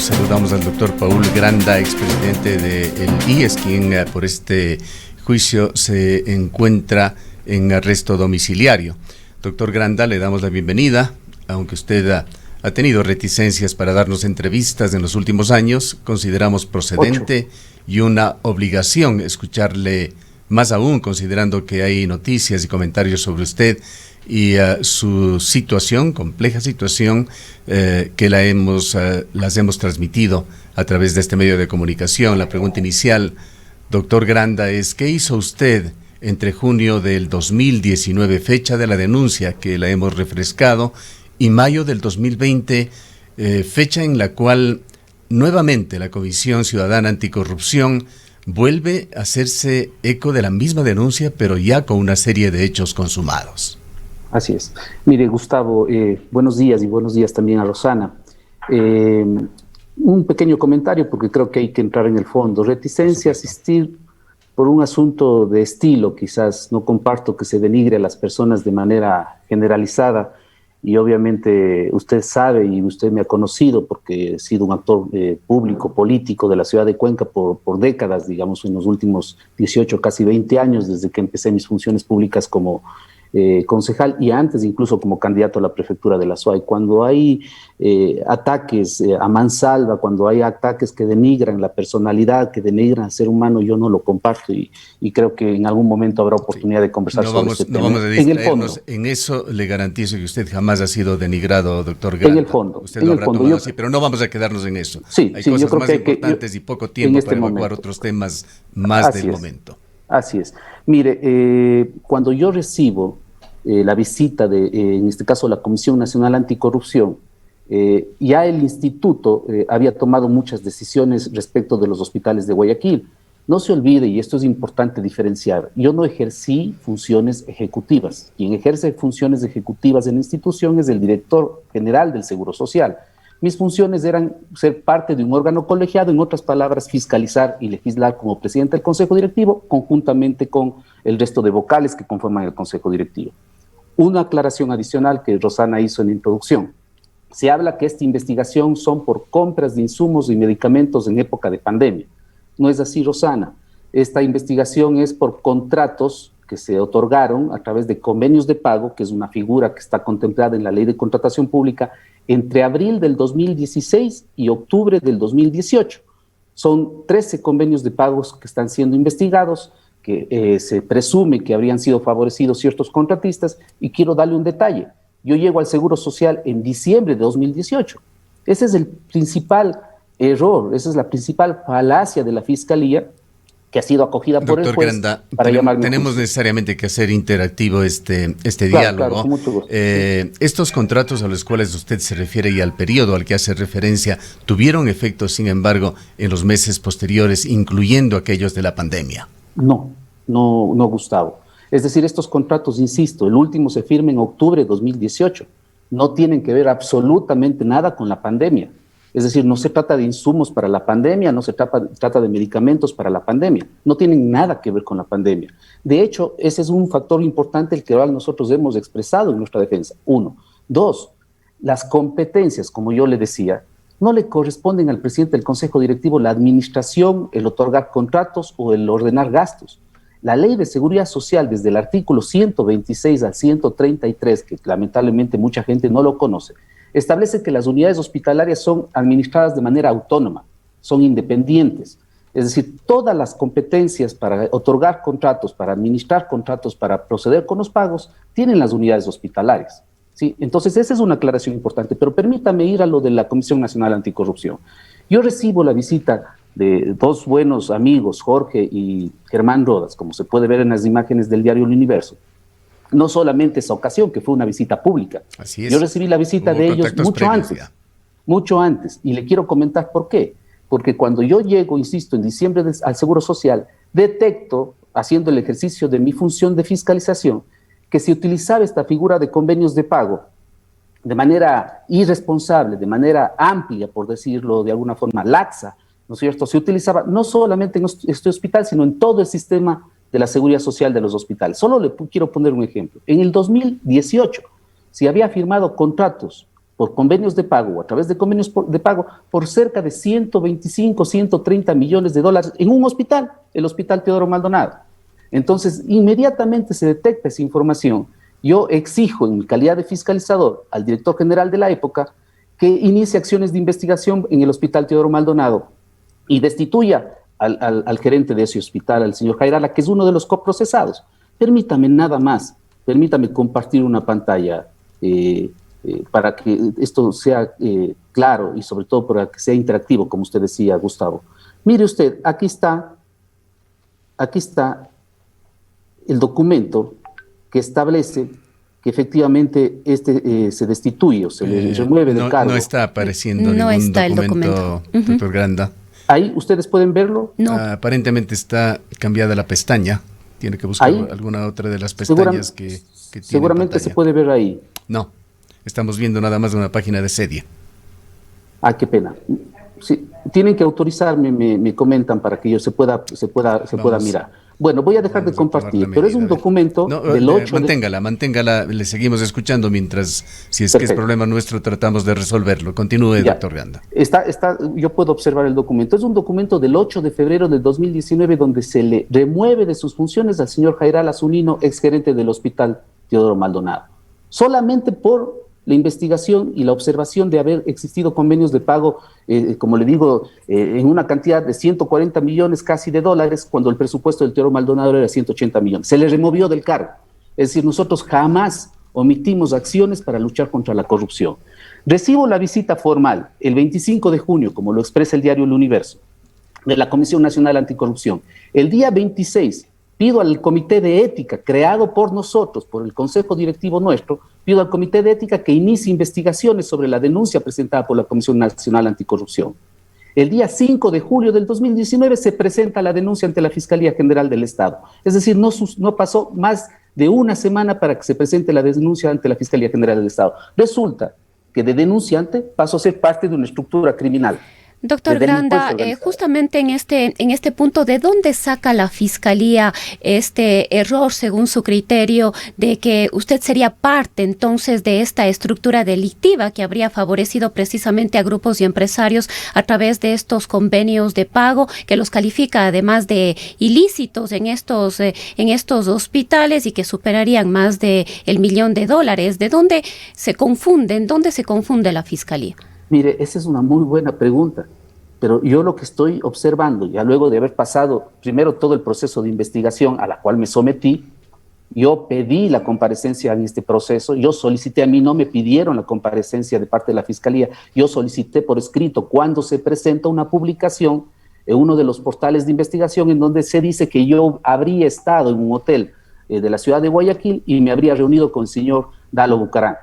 saludamos al doctor Paul Granda, expresidente del IES, quien por este juicio se encuentra en arresto domiciliario. Doctor Granda, le damos la bienvenida, aunque usted ha tenido reticencias para darnos entrevistas en los últimos años. Consideramos procedente y una obligación escucharle, más aún considerando que hay noticias y comentarios sobre usted y su situación, compleja situación, que las hemos transmitido a través de este medio de comunicación. La pregunta inicial, doctor Granda, es: ¿qué hizo usted entre junio del 2019, fecha de la denuncia que la hemos refrescado, y mayo del 2020, fecha en la cual nuevamente la Comisión Ciudadana Anticorrupción vuelve a hacerse eco de la misma denuncia, pero ya con una serie de hechos consumados? Así es. Mire, Gustavo, buenos días, y buenos días también a Rosana. Un pequeño comentario, porque creo que hay que entrar en el fondo. Reticencia a asistir por un asunto de estilo, quizás. No comparto que se denigre a las personas de manera generalizada, y obviamente usted sabe y usted me ha conocido porque he sido un actor público, político de la ciudad de Cuenca por décadas, digamos, en los últimos 18, casi 20 años, desde que empecé mis funciones públicas como concejal, y antes incluso como candidato a la prefectura de la SUAY. Cuando hay ataques a mansalva, cuando hay ataques que denigran la personalidad, que denigran al ser humano, yo no lo comparto, y creo que en algún momento habrá oportunidad de conversar sobre este tema. No vamos a distraernos. En eso le garantizo que usted jamás ha sido denigrado, doctor Granda. En el fondo. Usted lo habrá tomado así, pero no vamos a quedarnos en eso. Sí, hay sí, cosas yo creo más que importantes y poco tiempo para evacuar otros temas más del momento. Así es. Mire, cuando yo recibo la visita de, en este caso, la Comisión Nacional Anticorrupción, ya el instituto había tomado muchas decisiones respecto de los hospitales de Guayaquil. No se olvide, y esto es importante diferenciar, yo no ejercí funciones ejecutivas. Quien ejerce funciones ejecutivas en la institución es el director general del Seguro Social. Mis funciones eran ser parte de un órgano colegiado, en otras palabras, fiscalizar y legislar como presidente del Consejo Directivo, conjuntamente con el resto de vocales que conforman el Consejo Directivo. Una aclaración adicional que Rosana hizo en la introducción. Se habla que esta investigación son por compras de insumos y medicamentos en época de pandemia. No es así, Rosana. Esta investigación es por contratos que se otorgaron a través de convenios de pago, que es una figura que está contemplada en la Ley de Contratación Pública, entre abril del 2016 y octubre del 2018. Son 13 convenios de pagos que están siendo investigados, que se presume que habrían sido favorecidos ciertos contratistas, y quiero darle un detalle. Yo llego al Seguro Social en diciembre de 2018. Ese es el principal error, esa es la principal falacia de la Fiscalía, que ha sido acogida por el juez. Granda, tenemos necesariamente que hacer interactivo este diálogo. Claro, con mucho gusto. Estos contratos a los cuales usted se refiere y al periodo al que hace referencia, ¿tuvieron efecto, sin embargo, en los meses posteriores, incluyendo aquellos de la pandemia? No, Gustavo. Es decir, estos contratos, insisto, el último se firma en octubre de 2018. No tienen que ver absolutamente nada con la pandemia. Es decir, no se trata de insumos para la pandemia, no se trata de medicamentos para la pandemia. No tienen nada que ver con la pandemia. De hecho, ese es un factor importante el que nosotros hemos expresado en nuestra defensa. 1. 2. Las competencias, como yo le decía, no le corresponden al presidente del Consejo Directivo la administración, el otorgar contratos o el ordenar gastos. La Ley de Seguridad Social, desde el artículo 126 al 133, que lamentablemente mucha gente no lo conoce, establece que las unidades hospitalarias son administradas de manera autónoma, son independientes. Es decir, todas las competencias para otorgar contratos, para administrar contratos, para proceder con los pagos, tienen las unidades hospitalarias. ¿Sí? Entonces, esa es una aclaración importante, pero permítame ir a lo de la Comisión Nacional Anticorrupción. Yo recibo la visita de dos buenos amigos, Jorge y Germán Rodas, como se puede ver en las imágenes del diario El Universo. No solamente esa ocasión, que fue una visita pública. Así es. Yo recibí la visita de ellos mucho antes, y le quiero comentar por qué. Porque cuando yo llego, insisto, en diciembre al Seguro Social, detecto, haciendo el ejercicio de mi función de fiscalización, que se utilizaba esta figura de convenios de pago de manera irresponsable, de manera amplia, por decirlo de alguna forma, laxa, ¿no es cierto? Se utilizaba no solamente en este hospital, sino en todo el sistema de la seguridad social de los hospitales. Solo le quiero poner un ejemplo. En el 2018 se había firmado contratos por convenios de pago o a través de convenios de pago por cerca de 125, 130 millones de dólares en un hospital, el Hospital Teodoro Maldonado. Entonces, inmediatamente se detecta esa información. Yo exijo, en mi calidad de fiscalizador, al director general de la época que inicie acciones de investigación en el Hospital Teodoro Maldonado y destituya al gerente de ese hospital, al señor Jairala, que es uno de los coprocesados. Permítame nada más, permítame compartir una pantalla para que esto sea claro y sobre todo para que sea interactivo, como usted decía, Gustavo. Mire usted, aquí está el documento que establece que efectivamente se destituye o se le remueve del cargo. No está apareciendo ningún documento, doctor Granda. Ahí, ¿ustedes pueden verlo? No. Aparentemente está cambiada la pestaña. Tiene que buscar ahí alguna otra de las pestañas que tiene. Seguramente se puede ver ahí. No, estamos viendo nada más una página de Sedia. Ah, qué pena. Sí, tienen que autorizarme, me comentan para que yo se pueda mirar. Bueno, voy a dejar de compartir, pero es un documento del 8 Manténgala, le seguimos escuchando mientras, si es Perfecto. Que es problema nuestro, tratamos de resolverlo. Continúe, doctor Granda. Yo puedo observar el documento. Es un documento del 8 de febrero del 2019 donde se le remueve de sus funciones al señor Jairala Zunino, exgerente del Hospital Teodoro Maldonado. Solamente por la investigación y la observación de haber existido convenios de pago, como le digo, en una cantidad de 140 millones casi de dólares, cuando el presupuesto del Teodoro Maldonado era 180 millones. Se le removió del cargo. Es decir, nosotros jamás omitimos acciones para luchar contra la corrupción. Recibo la visita formal el 25 de junio, como lo expresa el diario El Universo, de la Comisión Nacional Anticorrupción. El día 26 pido al Comité de Ética, creado por nosotros, por el Consejo Directivo nuestro, pido al Comité de Ética que inicie investigaciones sobre la denuncia presentada por la Comisión Nacional Anticorrupción. El día 5 de julio del 2019 se presenta la denuncia ante la Fiscalía General del Estado. Es decir, no pasó más de una semana para que se presente la denuncia ante la Fiscalía General del Estado. Resulta que de denunciante pasó a ser parte de una estructura criminal. Doctor Granda, justamente en este punto, ¿de dónde saca la Fiscalía este error, según su criterio, de que usted sería parte entonces de esta estructura delictiva que habría favorecido precisamente a grupos y empresarios a través de estos convenios de pago, que los califica además de ilícitos en estos hospitales y que superarían más de $1 millón? ¿De dónde se confunde? ¿En dónde se confunde la Fiscalía? Mire, esa es una muy buena pregunta, pero yo lo que estoy observando, ya luego de haber pasado primero todo el proceso de investigación a la cual me sometí, yo pedí la comparecencia en este proceso, yo solicité, a mí no me pidieron la comparecencia de parte de la Fiscalía, yo solicité por escrito cuando se presenta una publicación en uno de los portales de investigación en donde se dice que yo habría estado en un hotel de la ciudad de Guayaquil y me habría reunido con el señor Dalo Bucaram,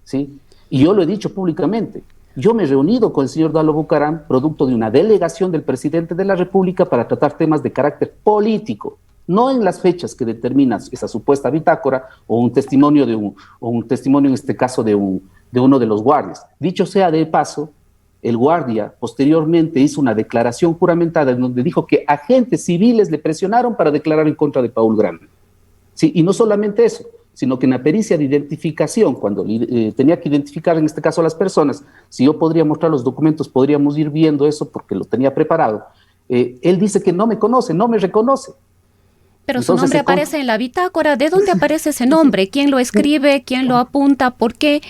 ¿sí? Y yo lo he dicho públicamente. Yo me he reunido con el señor Dalo Bucaram, producto de una delegación del presidente de la República para tratar temas de carácter político, no en las fechas que determina esa supuesta bitácora o un testimonio en este caso de uno de los guardias. Dicho sea de paso, el guardia posteriormente hizo una declaración juramentada en donde dijo que agentes civiles le presionaron para declarar en contra de Paul Granda. Sí, y no solamente eso, sino que en la pericia de identificación, cuando tenía que identificar en este caso a las personas, si yo podría mostrar los documentos, podríamos ir viendo eso porque lo tenía preparado. Él dice que no me conoce, no me reconoce. Pero entonces, su nombre aparece en la bitácora. ¿De dónde aparece ese nombre? ¿Quién lo escribe? ¿Quién lo apunta? ¿Por qué?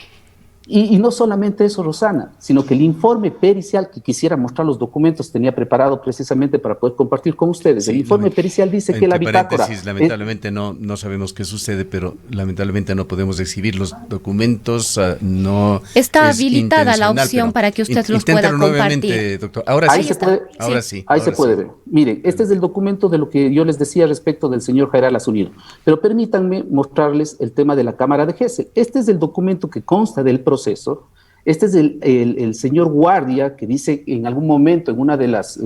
Y no solamente eso, Rosana, sino que el informe pericial que quisiera mostrar los documentos tenía preparado precisamente para poder compartir con ustedes. Sí, el informe pericial dice que la bitácora... Lamentablemente no sabemos qué sucede, pero lamentablemente no podemos exhibir los documentos, no... Está habilitada la opción para que usted los pueda compartir. Nuevamente, doctor. Ahora sí. Ahí se puede ver. Miren, este es el documento de lo que yo les decía respecto del señor Jairala Zunino. Pero permítanme mostrarles el tema de la Cámara de Gesell. Este es el documento que consta del proceso. Este es el señor guardia que dice en algún momento en una de las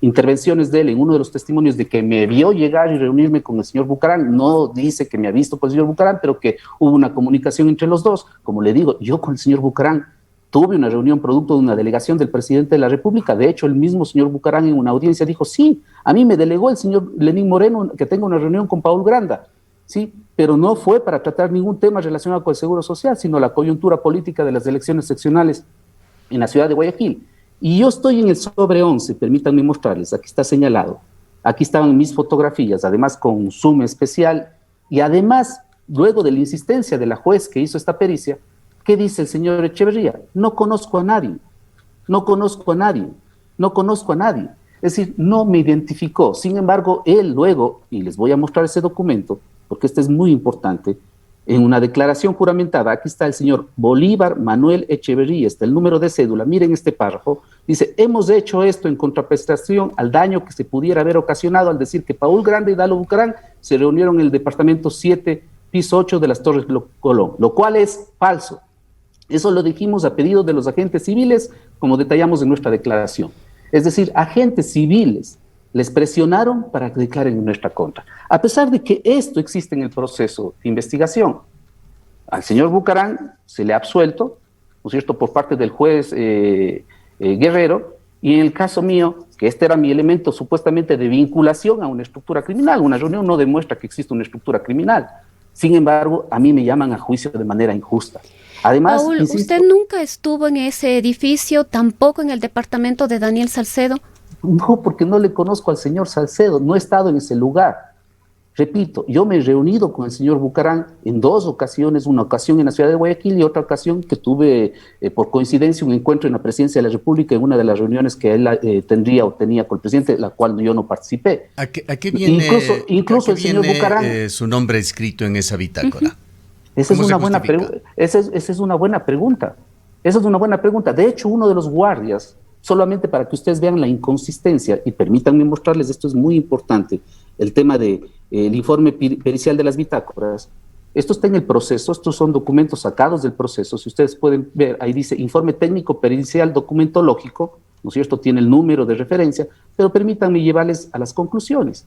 intervenciones de él, en uno de los testimonios, de que me vio llegar y reunirme con el señor Bucaram. No dice que me ha visto con el señor Bucaram, pero que hubo una comunicación entre los dos. Como le digo, yo con el señor Bucaram tuve una reunión producto de una delegación del presidente de la República. De hecho, el mismo señor Bucaram en una audiencia dijo, sí, a mí me delegó el señor Lenín Moreno que tenga una reunión con Paul Granda, ¿sí? pero no fue para tratar ningún tema relacionado con el Seguro Social, sino la coyuntura política de las elecciones seccionales en la ciudad de Guayaquil. Y yo estoy en el sobre 11, permítanme mostrarles, aquí está señalado, aquí estaban mis fotografías, además con un zoom especial, y además, luego de la insistencia de la juez que hizo esta pericia, ¿qué dice el señor Echeverría? No conozco a nadie, no conozco a nadie, no conozco a nadie. Es decir, no me identificó. Sin embargo, él luego, y les voy a mostrar ese documento, porque este es muy importante, en una declaración juramentada, aquí está el señor Bolívar Manuel Echeverría, está el número de cédula, miren este párrafo, dice, hemos hecho esto en contraprestación al daño que se pudiera haber ocasionado al decir que Paul Granda y Dalo Bucarán se reunieron en el departamento 7, piso 8 de las Torres Colón, lo cual es falso. Eso lo dijimos a pedido de los agentes civiles, como detallamos en nuestra declaración. Es decir, agentes civiles les presionaron para que declaren en nuestra contra. A pesar de que esto existe en el proceso de investigación, al señor Bucarán se le ha absuelto, ¿no es cierto?, por parte del juez Guerrero, y en el caso mío, que este era mi elemento supuestamente de vinculación a una estructura criminal, una reunión no demuestra que existe una estructura criminal. Sin embargo, a mí me llaman a juicio de manera injusta. Además, Paul, insisto, ¿usted nunca estuvo en ese edificio, tampoco en el departamento de Daniel Salcedo? No, porque no le conozco al señor Salcedo, no he estado en ese lugar. Repito, yo me he reunido con el señor Bucarán en 2 ocasiones, una ocasión en la ciudad de Guayaquil y otra ocasión que tuve, por coincidencia, un encuentro en la presidencia de la República en una de las reuniones que él tendría o tenía con el presidente, la cual yo no participé. ¿A qué viene, incluso el señor Bucarán, su nombre escrito en esa bitácora? Esa es una buena pregunta. Esa es una buena pregunta. Esa es una buena pregunta. De hecho, uno de los guardias, solamente para que ustedes vean la inconsistencia, y permítanme mostrarles, esto es muy importante, el tema del informe pericial de las bitácoras. Esto está en el proceso, estos son documentos sacados del proceso. Si ustedes pueden ver, ahí dice informe técnico pericial documentológico, ¿no es cierto? Tiene el número de referencia, pero permítanme llevarles a las conclusiones.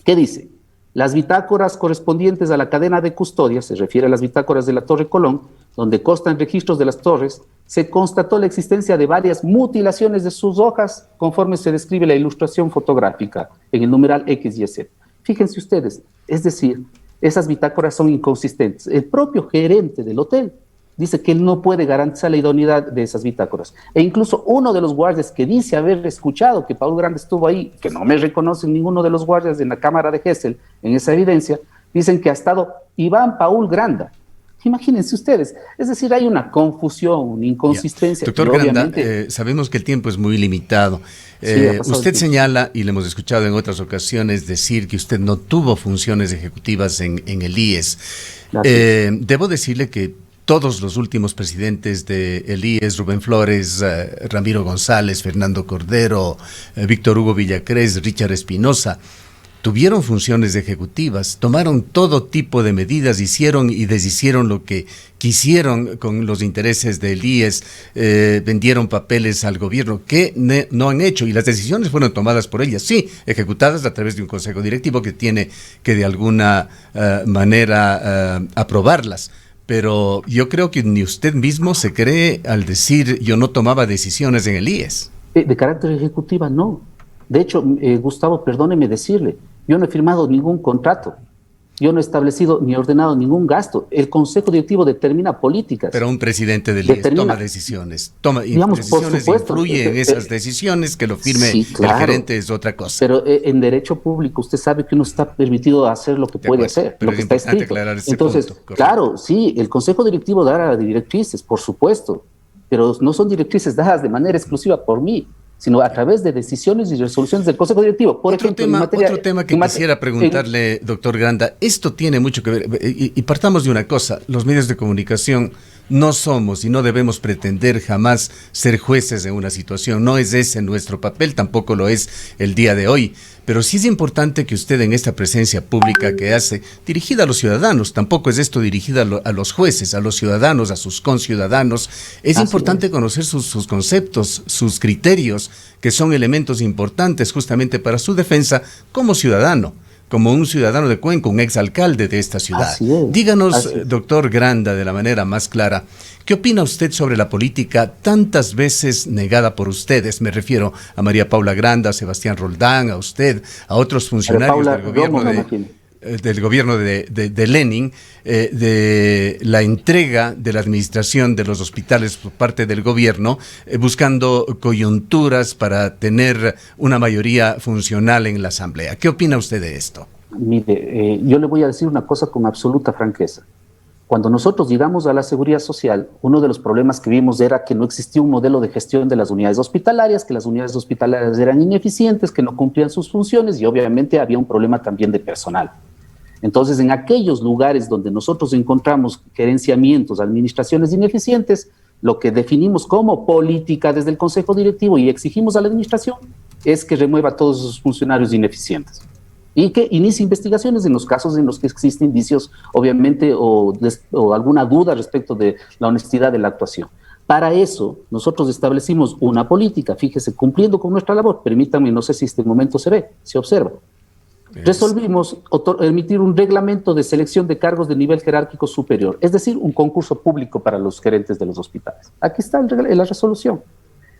¿Qué dice? Las bitácoras correspondientes a la cadena de custodia, se refiere a las bitácoras de la Torre Colón, donde constan registros de las torres, se constató la existencia de varias mutilaciones de sus hojas, conforme se describe la ilustración fotográfica en el numeral X y Z. Fíjense ustedes, es decir, esas bitácoras son inconsistentes. El propio gerente del hotel dice que él no puede garantizar la idoneidad de esas bitácoras. E incluso uno de los guardias que dice haber escuchado que Paul Granda estuvo ahí, que no me reconocen ninguno de los guardias en la cámara de Gesell en esa evidencia, dicen que ha estado Iván Paul Granda. Imagínense ustedes, es decir, hay una confusión, una inconsistencia. Doctor Granda, sabemos que el tiempo es muy limitado. Usted señala, y le hemos escuchado en otras ocasiones decir que usted no tuvo funciones ejecutivas en el IES. Debo decirle que todos los últimos presidentes del IES, Rubén Flores, Ramiro González, Fernando Cordero, Víctor Hugo Villacrés, Richard Espinosa, tuvieron funciones ejecutivas, tomaron todo tipo de medidas, hicieron y deshicieron lo que quisieron con los intereses del IES, vendieron papeles al gobierno, que no han hecho, y las decisiones fueron tomadas por ellas, sí, ejecutadas a través de un consejo directivo que tiene que de alguna manera aprobarlas. Pero yo creo que ni usted mismo se cree al decir yo no tomaba decisiones en el IES. De carácter ejecutiva, no. De hecho, Gustavo, perdóneme decirle, yo no he firmado ningún contrato, yo no he establecido ni ordenado ningún gasto. El Consejo Directivo determina políticas. Pero un presidente del IES toma decisiones, decisiones, influye en esas decisiones, que lo firme el gerente es otra cosa. Pero en derecho público usted sabe que uno está permitido hacer lo que puede hacer, lo que está escrito. Entonces, punto, claro, sí, el Consejo Directivo dará directrices, por supuesto, pero no son directrices dadas de manera exclusiva por mí, sino a través de decisiones y resoluciones del Consejo Directivo. Otro tema que quisiera preguntarle, doctor Granda, esto tiene mucho que ver, y partamos de una cosa, los medios de comunicación no somos y no debemos pretender jamás ser jueces de una situación, no es ese nuestro papel, tampoco lo es el día de hoy, pero sí es importante que usted en esta presencia pública que hace, dirigida a los ciudadanos, tampoco es esto dirigida a los jueces, a los ciudadanos, a sus conciudadanos, es importante conocer sus conceptos, sus criterios, que son elementos importantes justamente para su defensa como ciudadano, como un ciudadano de Cuenca, un exalcalde de esta ciudad. Díganos, doctor Granda, de la manera más clara, ¿qué opina usted sobre la política tantas veces negada por ustedes? Me refiero a María Paula Granda, a Sebastián Roldán, a usted, a otros funcionarios del gobierno del gobierno de Lenin, de la entrega de la administración de los hospitales por parte del gobierno, buscando coyunturas para tener una mayoría funcional en la Asamblea. ¿Qué opina usted de esto? Mire, yo le voy a decir una cosa con absoluta franqueza. Cuando nosotros llegamos a la seguridad social, uno de los problemas que vimos era que no existía un modelo de gestión de las unidades hospitalarias, que las unidades hospitalarias eran ineficientes, que no cumplían sus funciones y obviamente había un problema también de personal. Entonces, en aquellos lugares donde nosotros encontramos gerenciamientos, administraciones ineficientes, lo que definimos como política desde el Consejo Directivo y exigimos a la administración es que remueva a todos esos funcionarios ineficientes y que inicie investigaciones en los casos en los que existen indicios, obviamente, o alguna duda respecto de la honestidad de la actuación. Para eso, nosotros establecimos una política, fíjese, cumpliendo con nuestra labor. Permítanme, no sé si este momento se observa. Resolvimos emitir un reglamento de selección de cargos de nivel jerárquico superior, es decir, un concurso público para los gerentes de los hospitales. Aquí está la resolución.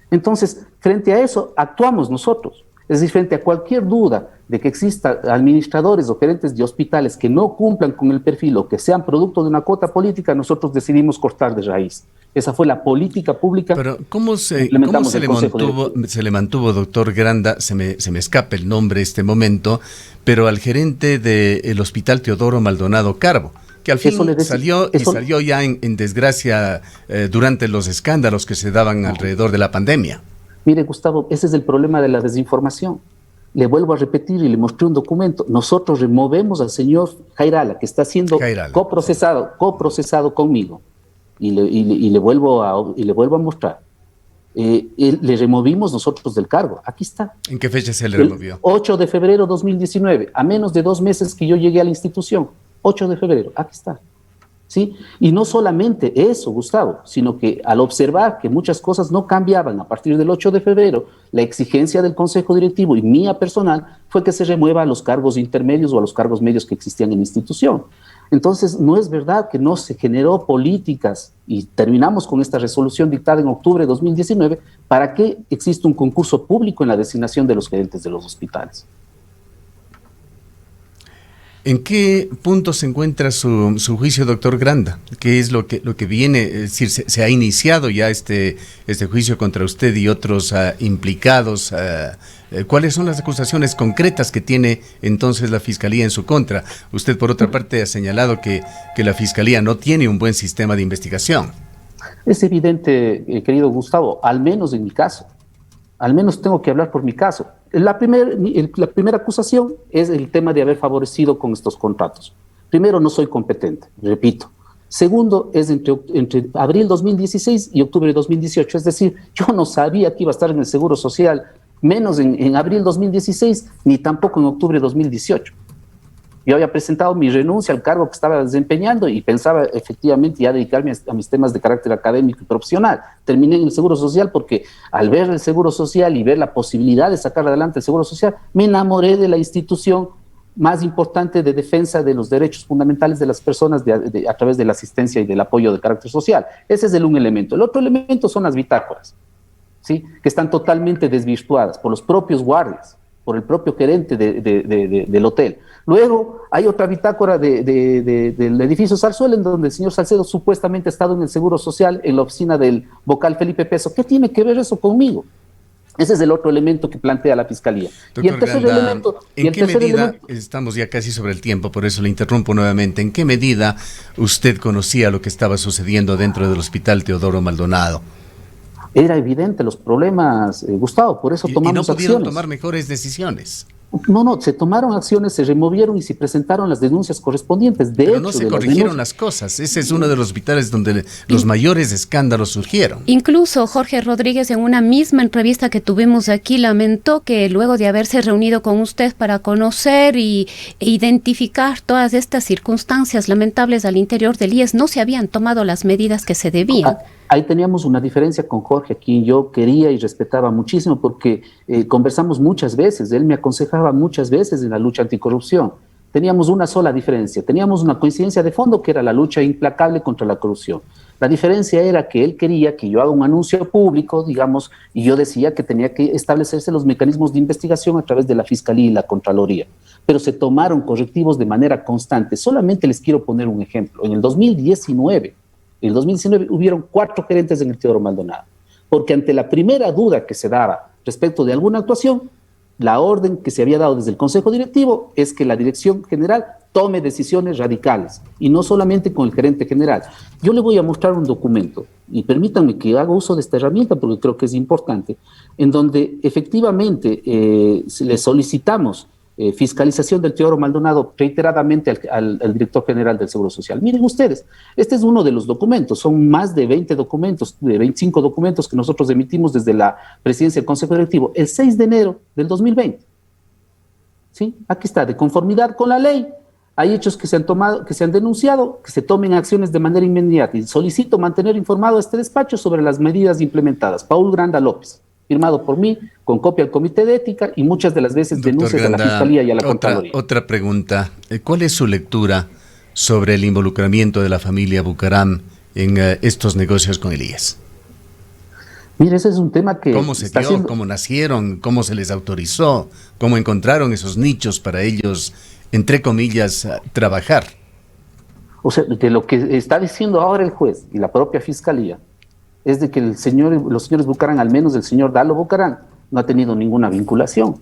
Entonces, frente a eso, actuamos nosotros. Es decir, frente a cualquier duda de que exista administradores o gerentes de hospitales que no cumplan con el perfil o que sean producto de una cuota política, nosotros decidimos cortar de raíz. Esa fue la política pública. Pero ¿cómo se le mantuvo, doctor Granda? Se me escapa el nombre en este momento, pero al gerente del Hospital Teodoro Maldonado Carbo, que al fin salió ya en desgracia durante los escándalos que se daban alrededor de la pandemia. Mire, Gustavo, ese es el problema de la desinformación. Le vuelvo a repetir y le mostré un documento. Nosotros removemos al señor Jairala, que está siendo coprocesado conmigo, y le vuelvo a mostrar. Le removimos nosotros del cargo. Aquí está. ¿En qué fecha se le removió? 8 de febrero de 2019, a menos de 2 meses que yo llegué a la institución. 8 de febrero, aquí está. ¿Sí? Y no solamente eso, Gustavo, sino que al observar que muchas cosas no cambiaban a partir del 8 de febrero, la exigencia del Consejo Directivo y mía personal fue que se remueva a los cargos intermedios o a los cargos medios que existían en la institución. Entonces, no es verdad que no se generó políticas y terminamos con esta resolución dictada en octubre de 2019 para que exista un concurso público en la designación de los gerentes de los hospitales. ¿En qué punto se encuentra su juicio, doctor Granda? ¿Qué es lo que viene? Es decir, se ha iniciado ya este juicio contra usted y otros implicados. ¿Cuáles son las acusaciones concretas que tiene entonces la Fiscalía en su contra? Usted, por otra parte, ha señalado que la Fiscalía no tiene un buen sistema de investigación. Es evidente, querido Gustavo, al menos en mi caso. Al menos tengo que hablar por mi caso. La primera acusación es el tema de haber favorecido con estos contratos. Primero, no soy competente, repito. Segundo, es entre abril 2016 y octubre 2018. Es decir, yo no sabía que iba a estar en el Seguro Social, menos en abril 2016, ni tampoco en octubre 2018. Yo había presentado mi renuncia al cargo que estaba desempeñando y pensaba efectivamente ya dedicarme a mis temas de carácter académico y profesional. Terminé en el Seguro Social porque al ver el Seguro Social y ver la posibilidad de sacar adelante el Seguro Social, me enamoré de la institución más importante de defensa de los derechos fundamentales de las personas a través de la asistencia y del apoyo de carácter social. Ese es un elemento. El otro elemento son las bitácoras, ¿sí? Que están totalmente desvirtuadas por los propios guardias, por el propio gerente del hotel. Luego hay otra bitácora del edificio Zarzuela, en donde el señor Salcedo supuestamente ha estado en el Seguro Social, en la oficina del vocal Felipe Peso. ¿Qué tiene que ver eso conmigo? Ese es el otro elemento que plantea la Fiscalía. Doctor, y el tercer Granda, elemento... ¿En qué medida, estamos ya casi sobre el tiempo, por eso le interrumpo nuevamente, ¿en qué medida usted conocía lo que estaba sucediendo dentro del Hospital Teodoro Maldonado? Era evidente los problemas, Gustavo, por eso tomamos acciones. ¿Y no pudieron tomar mejores decisiones? No, se tomaron acciones, se removieron y se presentaron las denuncias correspondientes. Pero no se corrigieron las cosas. Ese es uno de los hospitales donde los mayores escándalos surgieron. Incluso Jorge Rodríguez, en una misma entrevista que tuvimos aquí, lamentó que luego de haberse reunido con usted para conocer e identificar todas estas circunstancias lamentables al interior del IES, no se habían tomado las medidas que se debían. Ahí teníamos una diferencia con Jorge, a quien yo quería y respetaba muchísimo porque conversamos muchas veces, él me aconsejaba muchas veces en la lucha anticorrupción. Teníamos una sola diferencia, teníamos una coincidencia de fondo que era la lucha implacable contra la corrupción. La diferencia era que él quería que yo haga un anuncio público, digamos, y yo decía que tenía que establecerse los mecanismos de investigación a través de la Fiscalía y la Contraloría. Pero se tomaron correctivos de manera constante. Solamente les quiero poner un ejemplo. En el 2019 hubieron 4 gerentes en el Teodoro Maldonado, porque ante la primera duda que se daba respecto de alguna actuación, la orden que se había dado desde el Consejo Directivo es que la Dirección General tome decisiones radicales, y no solamente con el gerente general. Yo le voy a mostrar un documento, y permítanme que haga uso de esta herramienta porque creo que es importante, en donde efectivamente le solicitamos fiscalización del Teodoro Maldonado reiteradamente al director general del Seguro Social. Miren ustedes, este es uno de los documentos, son más de 20 documentos, de 25 documentos que nosotros emitimos desde la presidencia del Consejo Directivo el 6 de enero del 2020. ¿Sí? Aquí está, de conformidad con la ley, hay hechos que se han tomado, que se han denunciado, que se tomen acciones de manera inmediata, y solicito mantener informado a este despacho sobre las medidas implementadas. Paul Granda López, firmado por mí, con copia al Comité de Ética y muchas de las veces Doctor denuncias Granda, a la Fiscalía y a la Contraloría. Otra pregunta. ¿Cuál es su lectura sobre el involucramiento de la familia Bucaram en estos negocios con el IES? Mire, ese es un tema que... ¿Cómo se dio? ¿Cómo nacieron? ¿Cómo se les autorizó? ¿Cómo encontraron esos nichos para ellos, entre comillas, trabajar? O sea, de lo que está diciendo ahora el juez y la propia Fiscalía es de que los señores Bucaram, al menos el señor Dalo Bucaram, no ha tenido ninguna vinculación.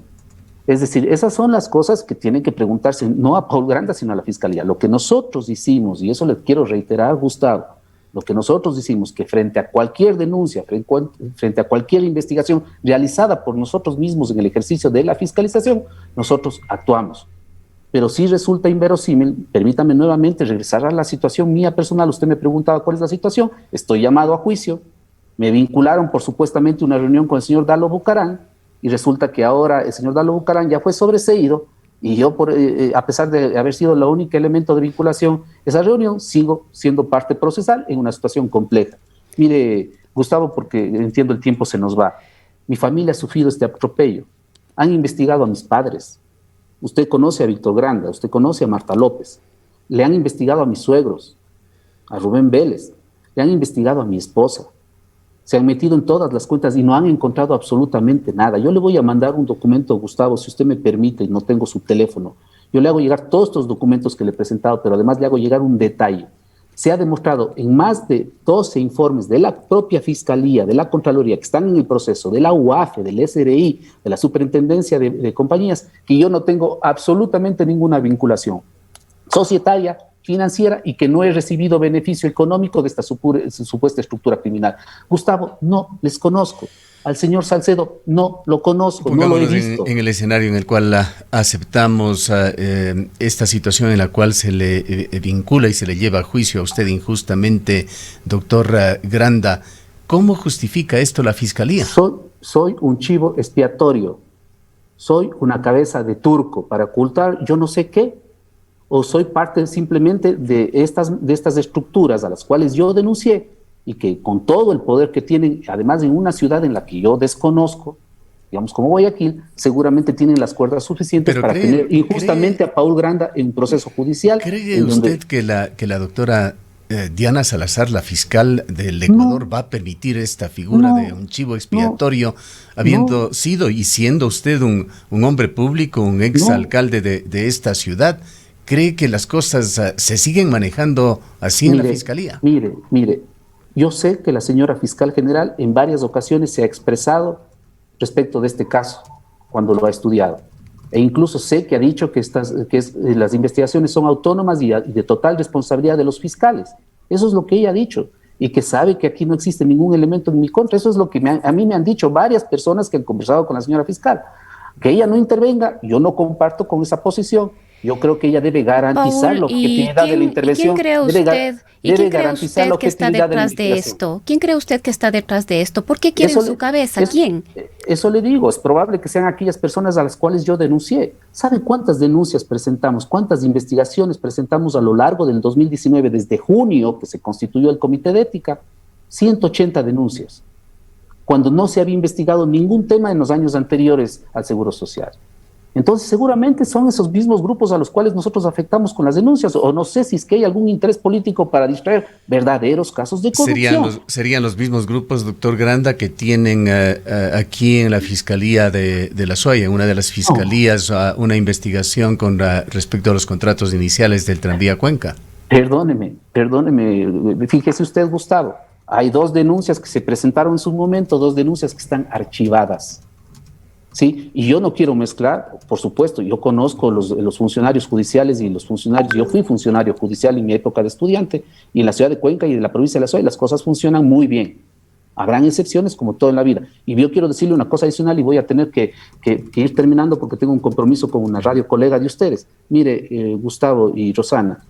Es decir, esas son las cosas que tienen que preguntarse, no a Paul Granda, sino a la Fiscalía. Lo que nosotros hicimos, y eso le quiero reiterar, Gustavo, lo que nosotros hicimos, que frente a cualquier denuncia, frente a cualquier investigación realizada por nosotros mismos en el ejercicio de la fiscalización, nosotros actuamos. Pero sí resulta inverosímil, permítame nuevamente regresar a la situación mía personal. Usted me preguntaba cuál es la situación, estoy llamado a juicio, me vincularon por supuestamente una reunión con el señor Dalo Bucaram, y resulta que ahora el señor Dalo Bucaram ya fue sobreseído, y yo, a pesar de haber sido el único elemento de vinculación, esa reunión, sigo siendo parte procesal en una situación compleja. Mire, Gustavo, porque entiendo el tiempo se nos va, mi familia ha sufrido este atropello, han investigado a mis padres. Usted conoce a Víctor Granda, usted conoce a Marta López, le han investigado a mis suegros, a Rubén Vélez, le han investigado a mi esposa, se han metido en todas las cuentas y no han encontrado absolutamente nada. Yo le voy a mandar un documento, Gustavo, si usted me permite, y no tengo su teléfono. Yo le hago llegar todos estos documentos que le he presentado, pero además le hago llegar un detalle. Se ha demostrado en más de 12 informes de la propia Fiscalía, de la Contraloría, que están en el proceso, de la UAFE, del SRI, de la Superintendencia de Compañías, que yo no tengo absolutamente ninguna vinculación societaria, financiera, y que no he recibido beneficio económico de esta supuesta estructura criminal. Gustavo, no les conozco. Al señor Salcedo no lo conozco, no lo he visto. En el escenario en el cual aceptamos esta situación en la cual se le vincula y se le lleva a juicio a usted injustamente, doctor Granda, ¿cómo justifica esto la Fiscalía? Soy un chivo expiatorio, soy una cabeza de turco para ocultar yo no sé qué, o soy parte simplemente de estas estructuras a las cuales yo denuncié, y que con todo el poder que tienen, además en una ciudad en la que yo desconozco, digamos como Guayaquil, seguramente tienen las cuerdas suficientes para tener injustamente a Paul Granda en un proceso judicial. ¿Cree usted que la doctora Diana Salazar, la fiscal del Ecuador, va a permitir esta figura de un chivo expiatorio, habiendo sido y siendo usted un hombre público, un exalcalde de esta ciudad? ¿Cree que las cosas se siguen manejando así en la Fiscalía? Mire, yo sé que la señora fiscal general en varias ocasiones se ha expresado respecto de este caso cuando lo ha estudiado. E incluso sé que ha dicho que las investigaciones son autónomas y de total responsabilidad de los fiscales. Eso es lo que ella ha dicho. Y que sabe que aquí no existe ningún elemento en mi contra. Eso es lo que a mí me han dicho varias personas que han conversado con la señora fiscal. Que ella no intervenga, yo no comparto con esa posición. Yo creo que ella debe garantizar la objetividad de la intervención. ¿Quién cree usted que está detrás de esto? ¿Quién cree usted que está detrás de esto? ¿Por qué quiere en su cabeza? ¿Quién? Eso le digo, es probable que sean aquellas personas a las cuales yo denuncié. ¿Sabe cuántas denuncias presentamos? ¿Cuántas investigaciones presentamos a lo largo del 2019, desde junio, que se constituyó el Comité de Ética? 180 denuncias, cuando no se había investigado ningún tema en los años anteriores al Seguro Social. Entonces, seguramente son esos mismos grupos a los cuales nosotros afectamos con las denuncias, o no sé si es que hay algún interés político para distraer verdaderos casos de corrupción. Serían los mismos grupos, doctor Granda, que tienen aquí en la Fiscalía de La Suaya, en una de las fiscalías, una investigación con respecto a los contratos iniciales del tranvía Cuenca. Perdóneme, fíjese usted, Gustavo, hay 2 denuncias que se presentaron en su momento, 2 denuncias que están archivadas. Sí, y yo no quiero mezclar, por supuesto, yo conozco los funcionarios judiciales y los funcionarios, yo fui funcionario judicial en mi época de estudiante, y en la ciudad de Cuenca y en la provincia de La Suaya las cosas funcionan muy bien. Habrán excepciones como todo en la vida. Y yo quiero decirle una cosa adicional y voy a tener que ir terminando porque tengo un compromiso con una radio colega de ustedes. Mire, Gustavo y Rosana,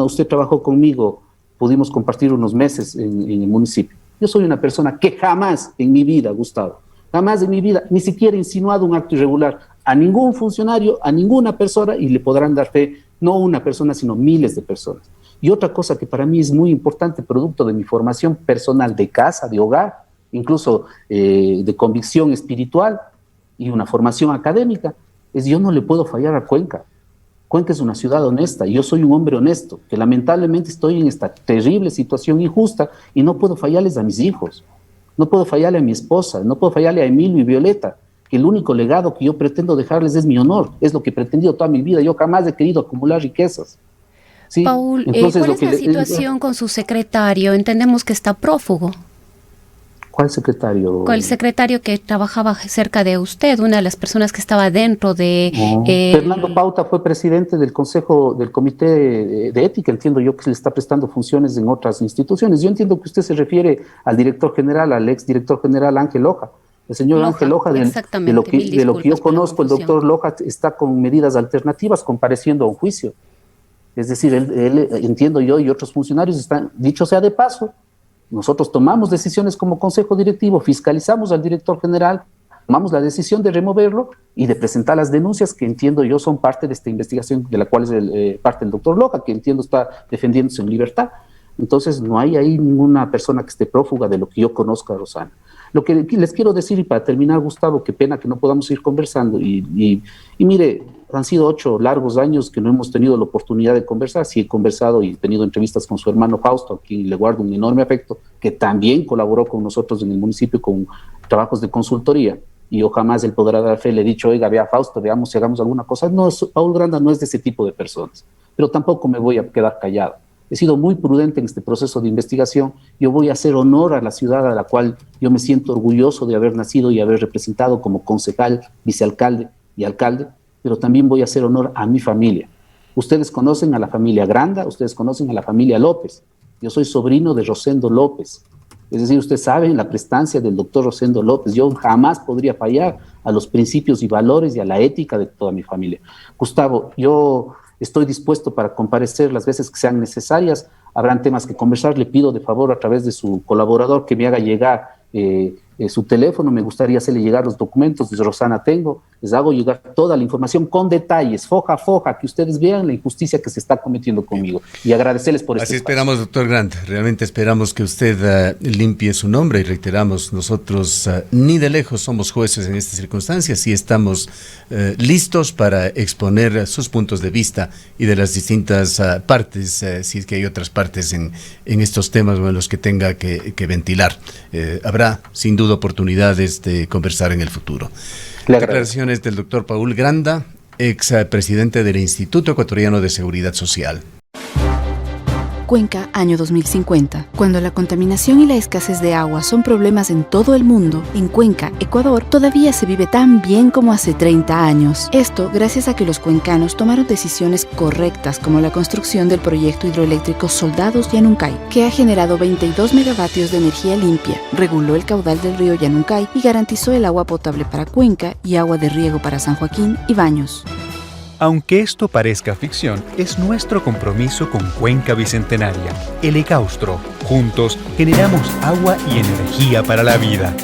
usted trabajó conmigo, pudimos compartir unos meses en el municipio. Yo soy una persona que jamás en mi vida, Gustavo, jamás en mi vida, ni siquiera he insinuado un acto irregular a ningún funcionario, a ninguna persona, y le podrán dar fe, no una persona, sino miles de personas. Y otra cosa que para mí es muy importante, producto de mi formación personal de casa, de hogar, incluso de convicción espiritual y una formación académica, es yo no le puedo fallar a Cuenca. Cuenca es una ciudad honesta, y yo soy un hombre honesto, que lamentablemente estoy en esta terrible situación injusta y no puedo fallarles a mis hijos. No puedo fallarle a mi esposa, no puedo fallarle a Emilio y Violeta, que el único legado que yo pretendo dejarles es mi honor, es lo que he pretendido toda mi vida. Yo jamás he querido acumular riquezas. ¿Sí? Paul, entonces, ¿cuál es la situación con su secretario? Entendemos que está prófugo. ¿Cuál secretario? Con el secretario que trabajaba cerca de usted, una de las personas que estaba dentro de... Fernando Pauta fue presidente del Consejo, del Comité de Ética, entiendo yo que le está prestando funciones en otras instituciones. Yo entiendo que usted se refiere al director general, al ex director general Ángel Loja. El señor Ángel Loja, de lo que yo conozco, el doctor Loja está con medidas alternativas compareciendo a un juicio. Es decir, él, entiendo yo, y otros funcionarios están, dicho sea de paso, nosotros tomamos decisiones como consejo directivo, fiscalizamos al director general, tomamos la decisión de removerlo y de presentar las denuncias que entiendo yo son parte de esta investigación de la cual es parte el doctor Loja, que entiendo está defendiéndose en libertad. Entonces no hay ahí ninguna persona que esté prófuga de lo que yo conozco a Rosana. Lo que les quiero decir, y para terminar, Gustavo, qué pena que no podamos ir conversando, y mire, han sido 8 largos años que no hemos tenido la oportunidad de conversar. Sí he conversado y he tenido entrevistas con su hermano Fausto, a quien le guardo un enorme afecto, que también colaboró con nosotros en el municipio con trabajos de consultoría, y yo jamás él podrá dar fe, le he dicho, oiga, vea Fausto, veamos si hagamos alguna cosa. No, Paul Granda no es de ese tipo de personas, pero tampoco me voy a quedar callado. He sido muy prudente en este proceso de investigación. Yo voy a hacer honor a la ciudad a la cual yo me siento orgulloso de haber nacido y haber representado como concejal, vicealcalde y alcalde, pero también voy a hacer honor a mi familia. Ustedes conocen a la familia Granda, ustedes conocen a la familia López. Yo soy sobrino de Rosendo López. Es decir, ustedes saben la prestancia del doctor Rosendo López. Yo jamás podría fallar a los principios y valores y a la ética de toda mi familia. Gustavo, yo estoy dispuesto para comparecer las veces que sean necesarias. Habrán temas que conversar. Le pido de favor a través de su colaborador que me haga llegar su teléfono. Me gustaría hacerle llegar los documentos. De Rosana tengo. Les hago llegar toda la información con detalles, foja a foja, que ustedes vean la injusticia que se está cometiendo conmigo. Y agradecerles por este espacio. Así esperamos, doctor Granda. Realmente esperamos que usted limpie su nombre, y reiteramos, nosotros ni de lejos somos jueces en estas circunstancias y estamos listos para exponer sus puntos de vista y de las distintas partes, si es que hay otras partes en estos temas o en los que tenga que ventilar. Habrá sin duda oportunidades de conversar en el futuro. Declaraciones del doctor Paul Granda, ex presidente del Instituto Ecuatoriano de Seguridad Social. Cuenca, año 2050. Cuando la contaminación y la escasez de agua son problemas en todo el mundo, en Cuenca, Ecuador, todavía se vive tan bien como hace 30 años. Esto gracias a que los cuencanos tomaron decisiones correctas, como la construcción del proyecto hidroeléctrico Soldados Yanuncay, que ha generado 22 megavatios de energía limpia, reguló el caudal del río Yanuncay y garantizó el agua potable para Cuenca y agua de riego para San Joaquín y Baños. Aunque esto parezca ficción, es nuestro compromiso con Cuenca Bicentenaria, el Ecaustro. Juntos generamos agua y energía para la vida.